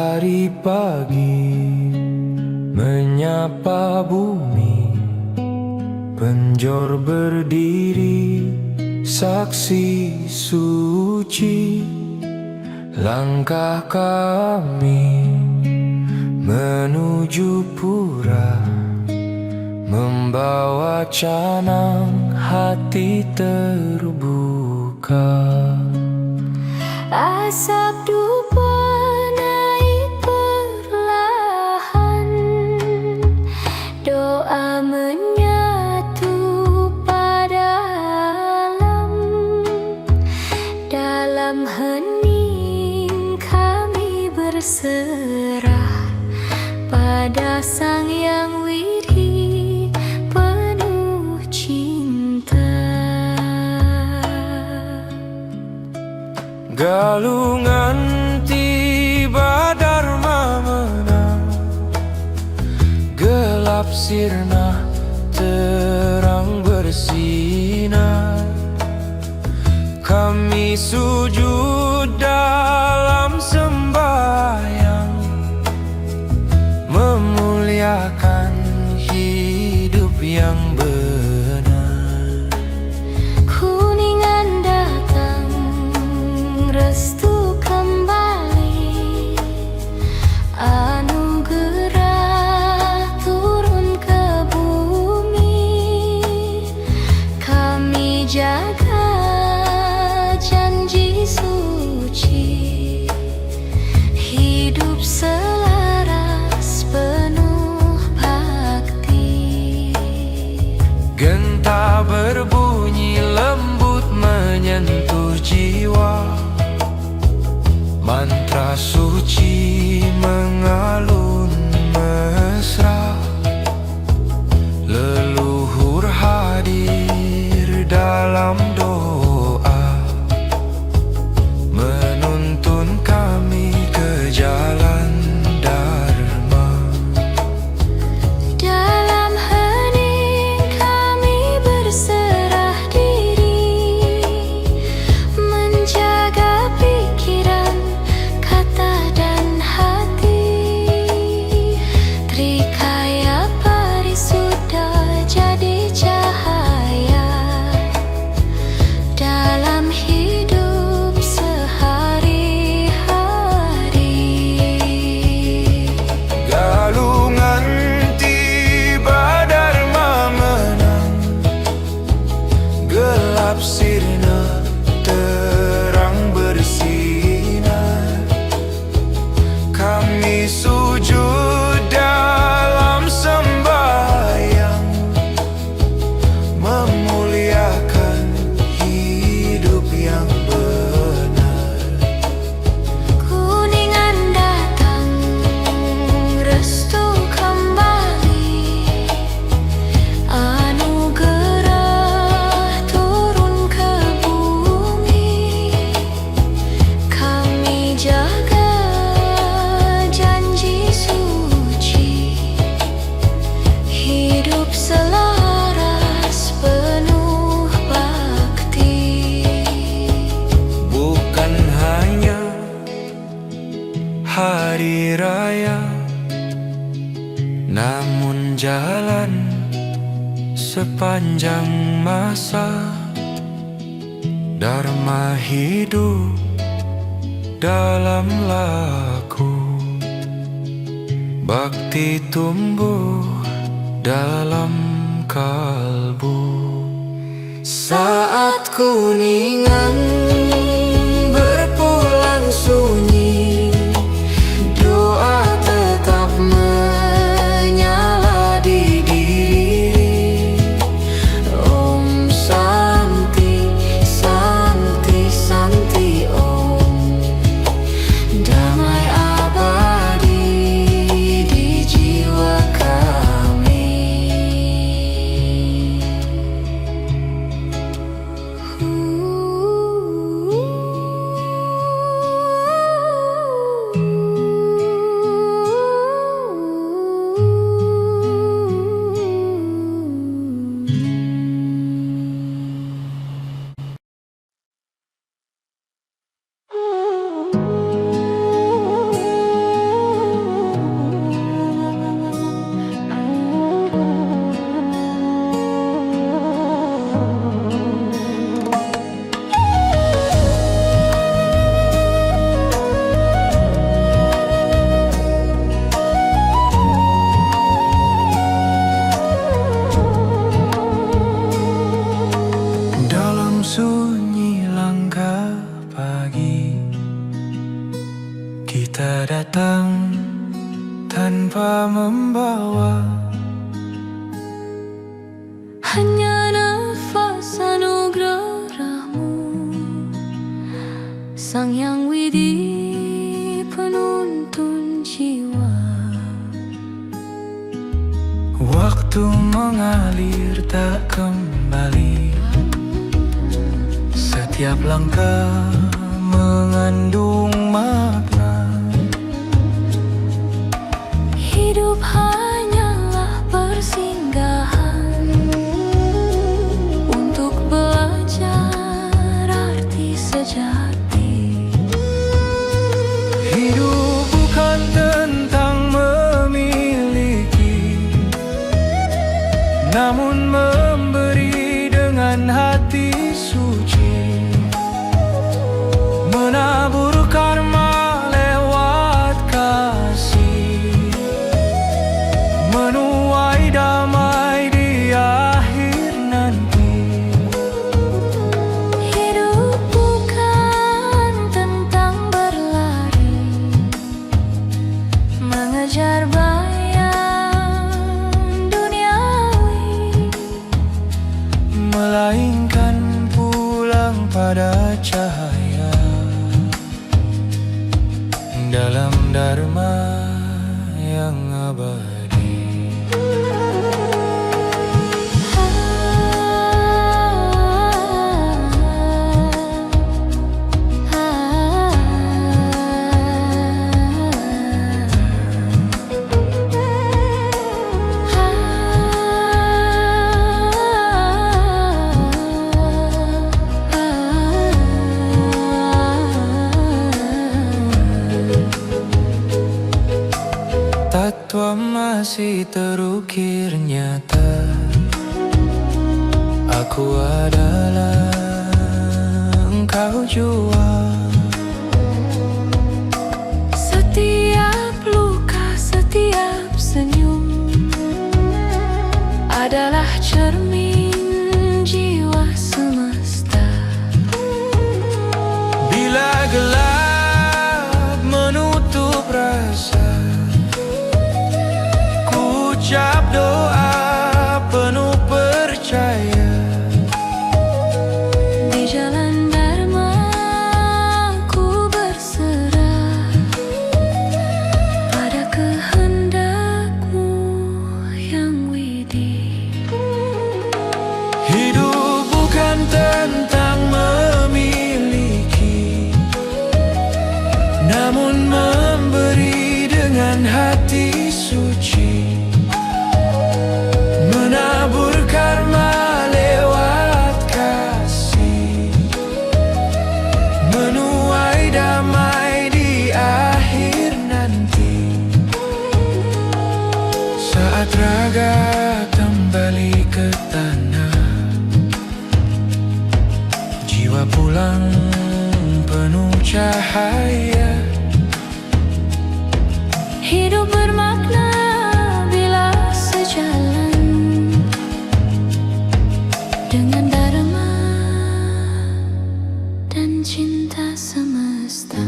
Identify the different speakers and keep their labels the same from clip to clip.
Speaker 1: Matahari pagi menyapa bumi, penjor berdiri saksi suci. Langkah kami menuju pura, membawa canang hati terbuka.
Speaker 2: Asap dupa naik perlahan, doa menyatu pada alam. Dalam hening kami berserah pada Sang Yang Widi penuh cinta.
Speaker 1: Galungan tiba, Dharma menang, gelap sirna, terang bersinar. Kami sujud dalam sembahyang, memuliakan hidup yang benar.
Speaker 2: Kuningan datang, restu kembali, anugerah turun ke bumi. Kami jaga janji suci, hidup selaras penuh bakti.
Speaker 1: Genta berbunyi lembut menyentuh jiwa, mantra suci mengalun mesra. Leluhur hadir dalam doa, menuntun kami ke jalan Dharma.
Speaker 2: Dalam hening kami berserah diri, menjaga pikiran, kata dan hati. Trikaya parisuddha jadi cahaya dalam hidup sehari-hari.
Speaker 1: Galungan tiba, Dharma menang, gelap sirna, terang bersinar. Kami sujud dalam sembahyang, memuliakan hidup yang benar.
Speaker 2: Kuningan datang, restu kembali, anugerah turun ke bumi. Kami jaga janji suci, hidup selaras penuh bakti.
Speaker 1: Bukan hanya hari raya, namun jalan sepanjang masa. Dharma hidup dalam laku, bakti tumbuh dalam kalbu. Saat kuningan berpulang sunyi, doa tetap menyala di diri. Om Santi, Santi, Santi Om. Damai abadi di jiwa kami.
Speaker 3: pulang tanpa membawa
Speaker 2: hanya nafas anugerahmu, Sang Yang Widi penuntun jiwa.
Speaker 3: Waktu mengalir tak kembali, setiap langkah mengandung makna.
Speaker 2: Hidup hanyalah persinggahan untuk belajar arti sejati.
Speaker 3: Hidup bukan tentang memiliki, namun memberi dengan hati suci. Menabur karma lewat kasih, menuai damai di akhir nanti.
Speaker 2: Hidup bukan tentang berlari, mengejar bayang duniawi,
Speaker 3: melainkan pulang pada cahaya dalam dharma yang abadi. Tatwa masih terukir nyata, aku adalah engkau jua.
Speaker 2: Setiap luka, setiap senyum adalah cermin jiwa semesta.
Speaker 3: Bila gelap menutup rasa, ku ucap doa penuh percaya.
Speaker 2: Di jalan dharma ku berserah pada kehendakmu yang widi.
Speaker 3: Hidup bukan tentang memiliki, namun memberi dengan hati suci. Menabur karma lewat kasih, menuai damai di akhir nanti. Saat raga kembali ke tanah, jiwa pulang penuh cahaya.
Speaker 2: Hidup bermakna bila sejalan dengan dharma dan cinta semesta.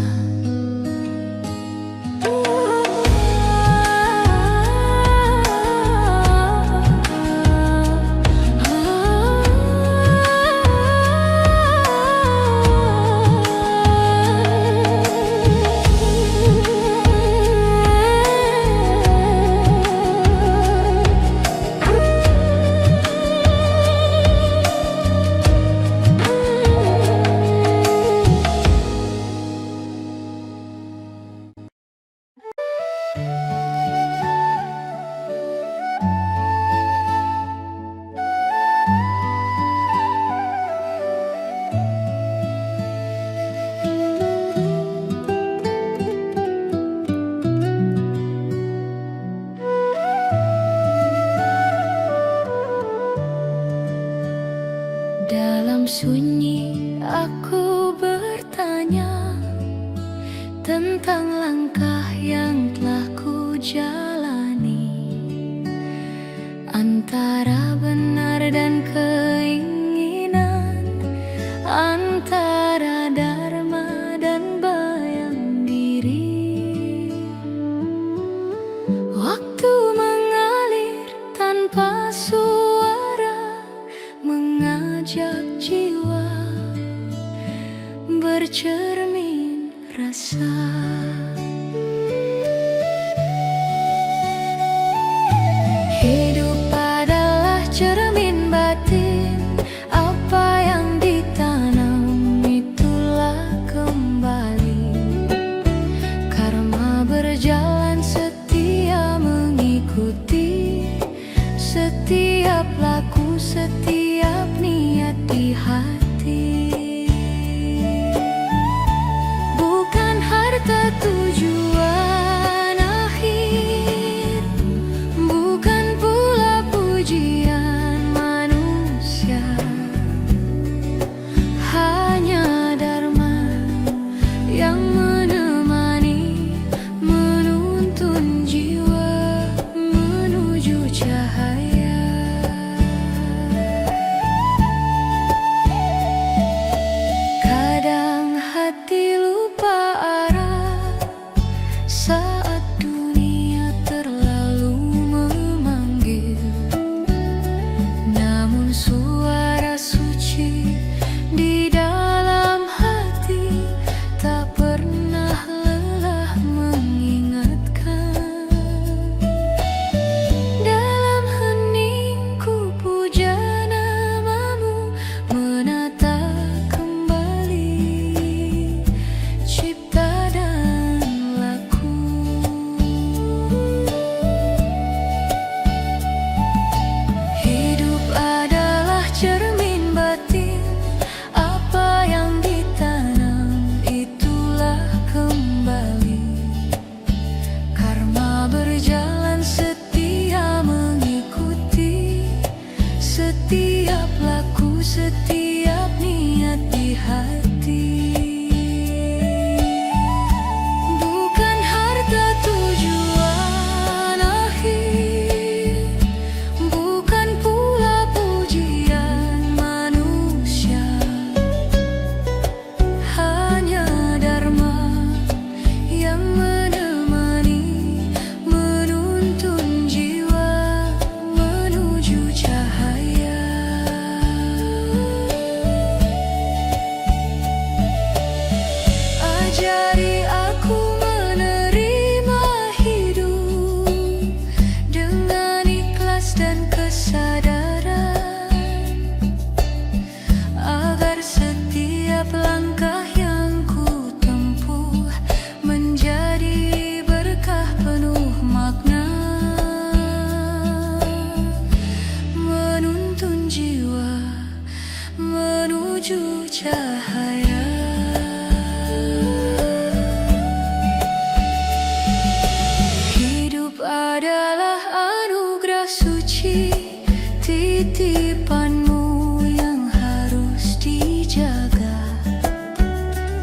Speaker 2: Dalam sunyi aku bertanya tentang langkah yang telah ku jalani, antara benar dan keinginan, antara dharma dan bayang diri. cermin rasa. Hidup adalah cermin batin, apa yang ditanam itulah kembali. Karma berjalan setia mengikuti setiap laku, setiap niat di hati. Bukan harta tujuan akhir, bukan pula pujian manusia, hanya dharma yang menemani, menuntun jiwa menuju cahaya. Kadang hati lupa arah saat dunia terlalu memanggil, namun suara suci di dalam hati tak pernah lelah mengingatkan. Dalam heningku puja namamu, menata kembali cipta dan laku. Hidup adalah cermin batin, apa yang ditanam itulah kembali. Karma berjalan setia mengikuti setiap laku, setiap niat di hati. Bukan harta tujuan akhir, bukan pula pujian manusia, hanya dharma yang menemani, menuntun jiwa menuju cahaya. Ajari aku menerima hidup dengan ikhlas dan kesadaran, agar setiap langkah yang ku tempuh menjadi berkah penuh makna, menuntun jiwa menuju cahaya. Hidup adalah anugerah suci, titipanmu yang harus dijaga.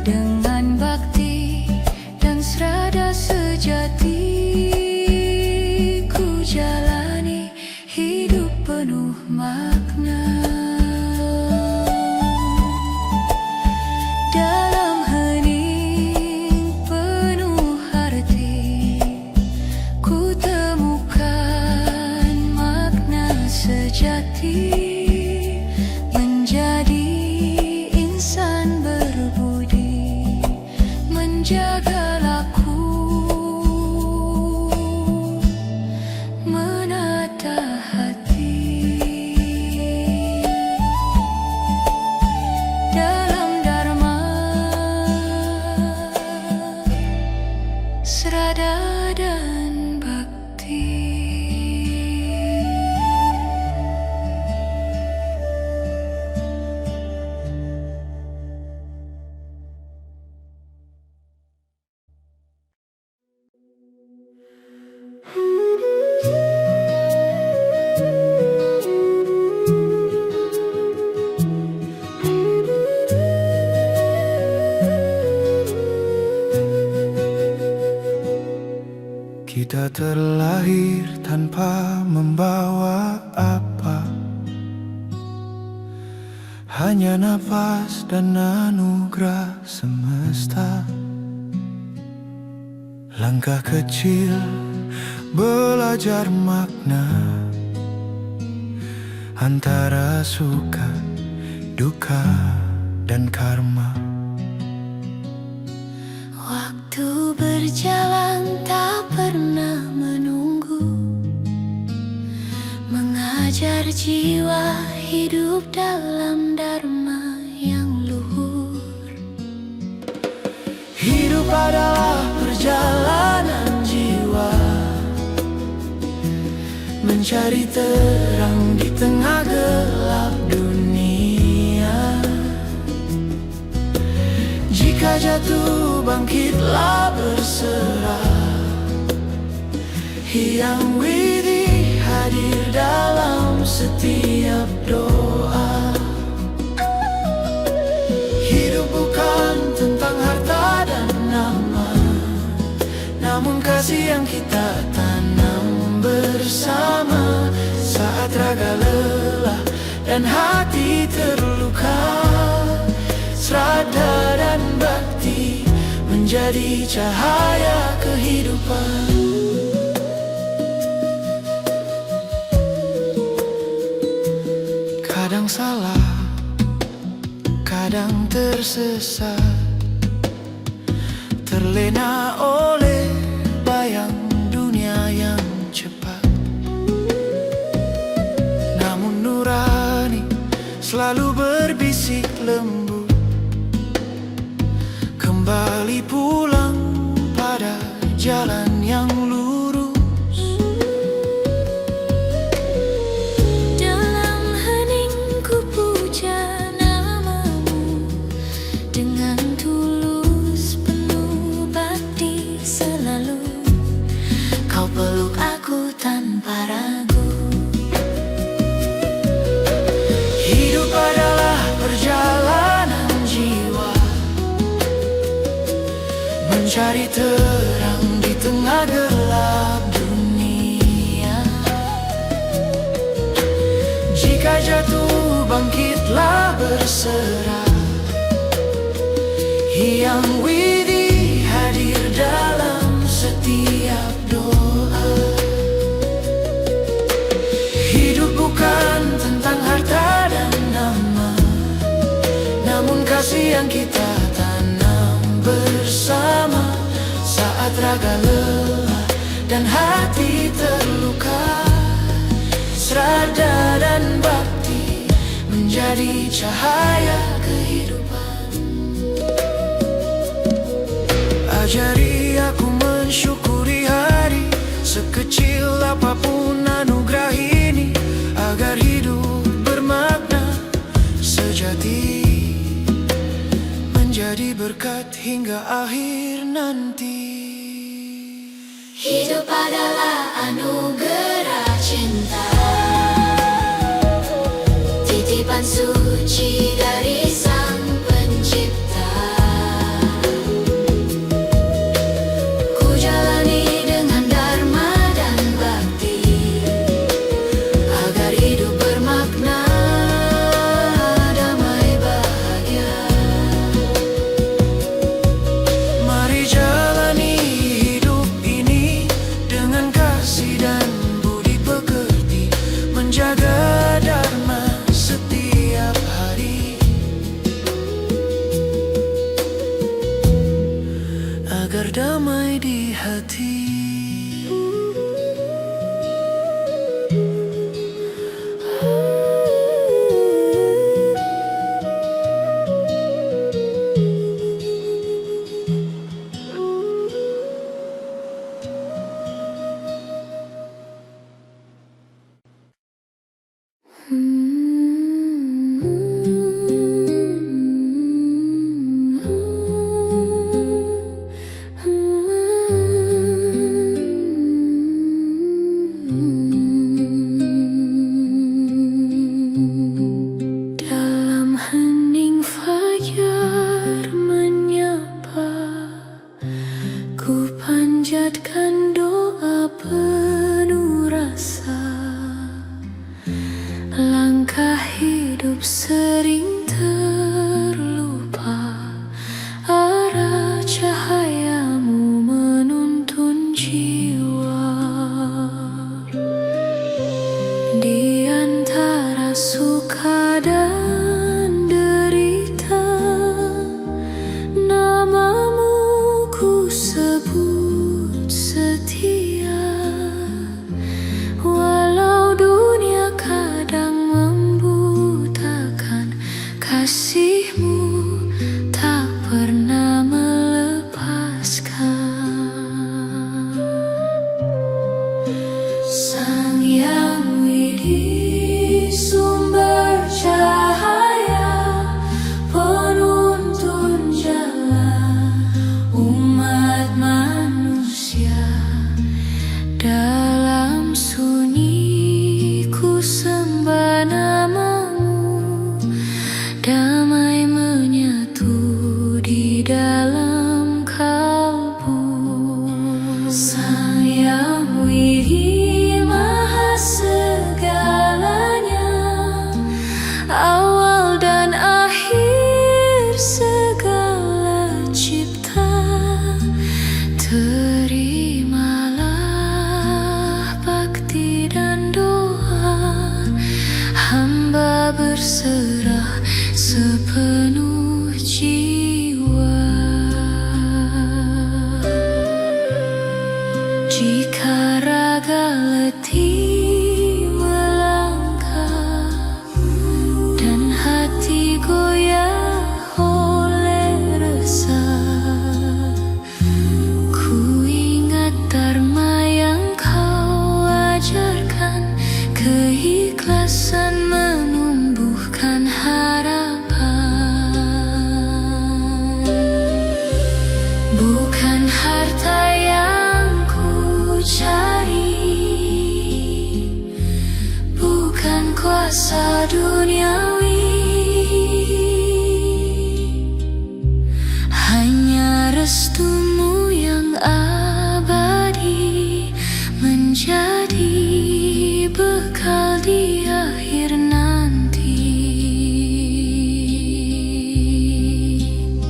Speaker 2: Dengan bakti dan serada sejati, ku jalani hidup penuh makna. Dalam hening penuh arti, ku temukan makna sejati, menjadi insan berbudi, menjaga laku, menata hati. Dalam dharma serada dan bakti.
Speaker 3: Kita terlahir tanpa membawa apa, hanya nafas dan anugerah semesta. Langkah kecil belajar makna antara suka, duka, dan karma.
Speaker 2: berjalan tak pernah menunggu, mengajar jiwa hidup dalam dharma yang luhur.
Speaker 3: Hidup adalah perjalanan jiwa, mencari terang di tengah gelap dunia. Jika jatuh bangkitlah berserah, Hyang Widi hadir dalam setiap doa. Hidup bukan tentang harta dan nama, namun kasih yang kita tanam bersama. Saat raga lelah dan hati terluka, Sraddha dan bakti menjadi cahaya kehidupan. Kadang salah, kadang tersesat, terlena oleh bayang dunia yang cepat. Namun nurani selalu berbisik lembut, kembali pulang pada jalan yang lurus.
Speaker 2: Dalam hening ku puja namamu, dengan tulus penuh bakti selalu. Kau peluk aku tanpa ragu.
Speaker 3: Hidup adalah perjalanan jiwa, mencari terang di tengah gelap dunia. Jika jatuh bangkitlah berserah, Hyang Widi hadir dalam setiap doa. Hidup bukan tentang harta dan nama, namun kasih yang kita tanam bersama. Saat raga lelah dan hati terluka, Sraddha dan bakti menjadi cahaya kehidupan. Ajari aku mensyukuri hari, sekecil apapun anugerah ini, agar hidup bermakna sejati, menjadi berkat hingga akhir nanti.
Speaker 2: Hidup adalah anugerah cinta, titipan suci dari Sang Pencipta. Ku jalani dengan dharma dan bakti, agar hidup bermakna, damai bahagia.
Speaker 3: Mari jalani hidup ini dengan kasih dan budi pekerti, menjaga dharma setiap hari, agar damai di hati.
Speaker 2: Dalam hening fajar menyapa, ku panjatkan doa penuh rasa. Langkah hidup sering terlupa, arah cahayamu menuntun jiwa. Di antara suka dan derita, namamu ku sebut. Dalam sunyi ku sembah namamu, damai menyatu di dalam kalbu. Sang Yang Widi Maha segalanya, awal dan akhir segala cipta. Terimalah bakti dan doa, hamba berserah sepenuh jiwa. Jika raga letih melangkah dan hati goyah oleh resah, ku ingat dharma yang kau ajarkan, keikhlasan menumbuhkan harapan. Bukan harta yang ku cari, bukan kuasa duniawi, hanya restumu yang abadi, menjadi bekal di akhir nanti.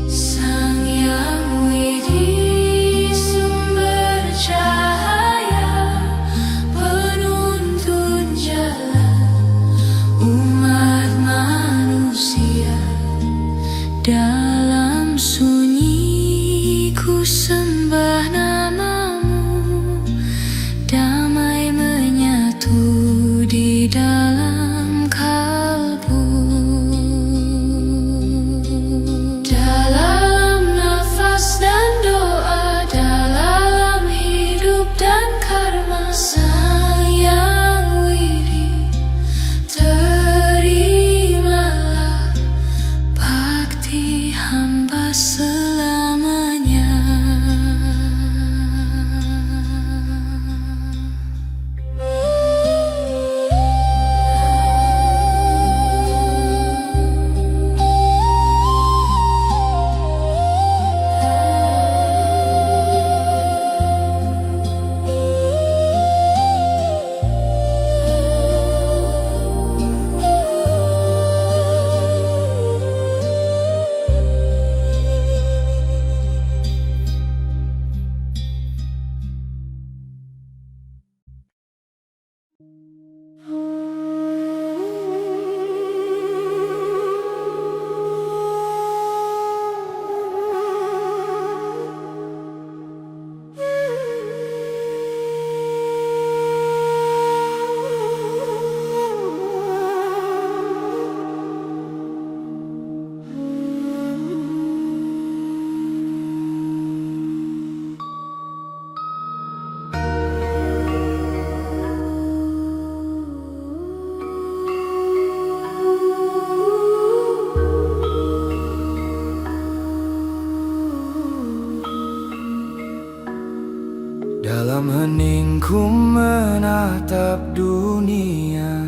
Speaker 2: Sang Yang Widi sumber cahaya, penuntun jalan umat manusia. Dalam sunyi ku sembah namamu, damai menyatu di dalam kalbu. Dalam nafas dan doa, dalam hidup dan karma, Sang Yang Widi terimalah bakti hamba selamanya.
Speaker 3: Dalam heningku menatap dunia,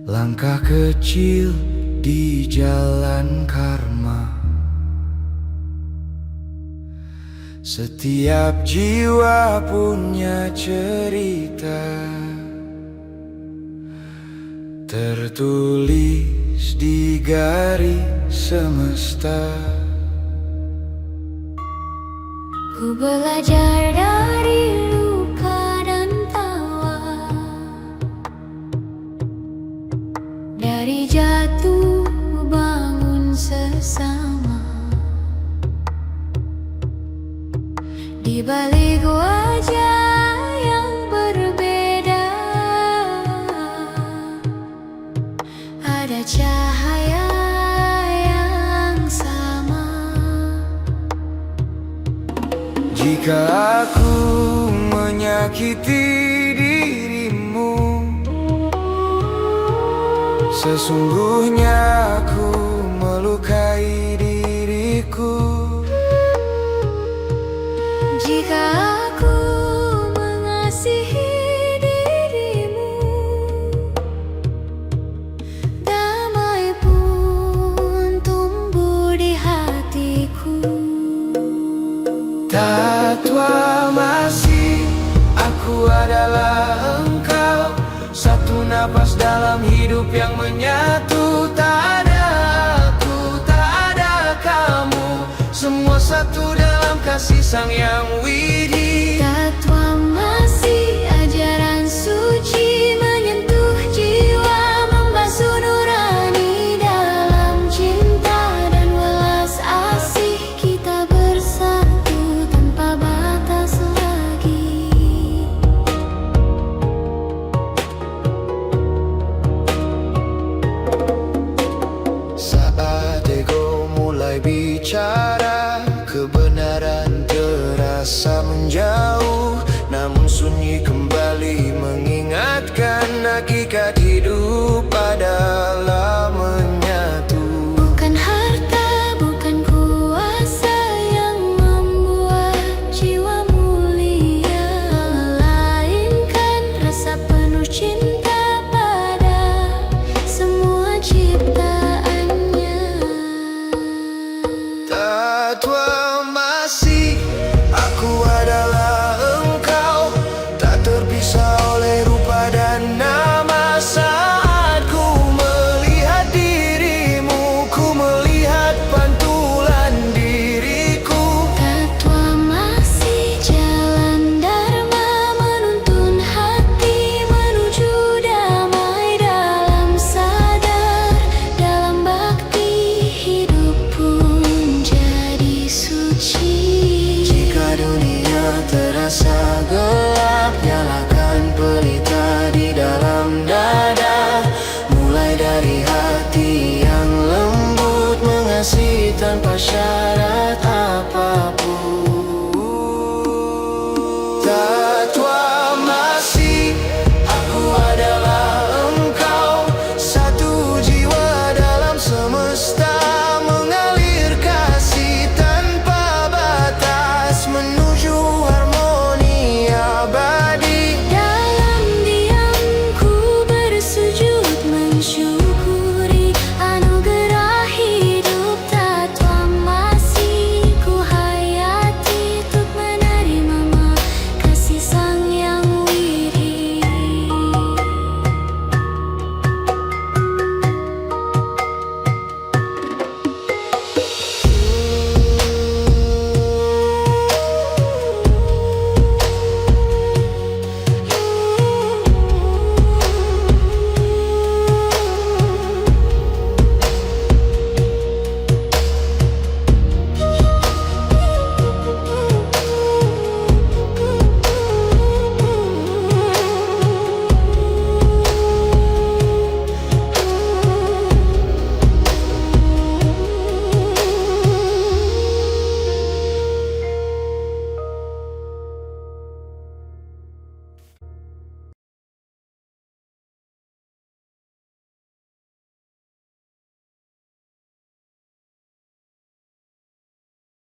Speaker 3: langkah kecil di jalan karma. Setiap jiwa punya cerita, tertulis di garis semesta.
Speaker 2: Ku belajar dari luka dan tawa, dari jatuh bangun sesama. Di balik wajah yang berbeda, ada cahaya yang sama.
Speaker 3: Jika aku menyakiti dirimu, sesungguhnya aku melukai diriku.
Speaker 2: Jika aku mengasihi dirimu, damai pun tumbuh di hatiku.
Speaker 3: Tatwa masih, aku adalah engkau. Satu napas dalam hidup yang menyatu. Tak ada aku, tak ada kamu. Semua satu dalam kasih Sang Yang Widi.
Speaker 2: Tatwa masih, ajaran suci menyentuh jiwa, membasuh nurani dalam cinta dan welas asih. Kita bersatu tanpa batas lagi.
Speaker 3: Saat ego mulai bicara, kebenaran terasa menjauh.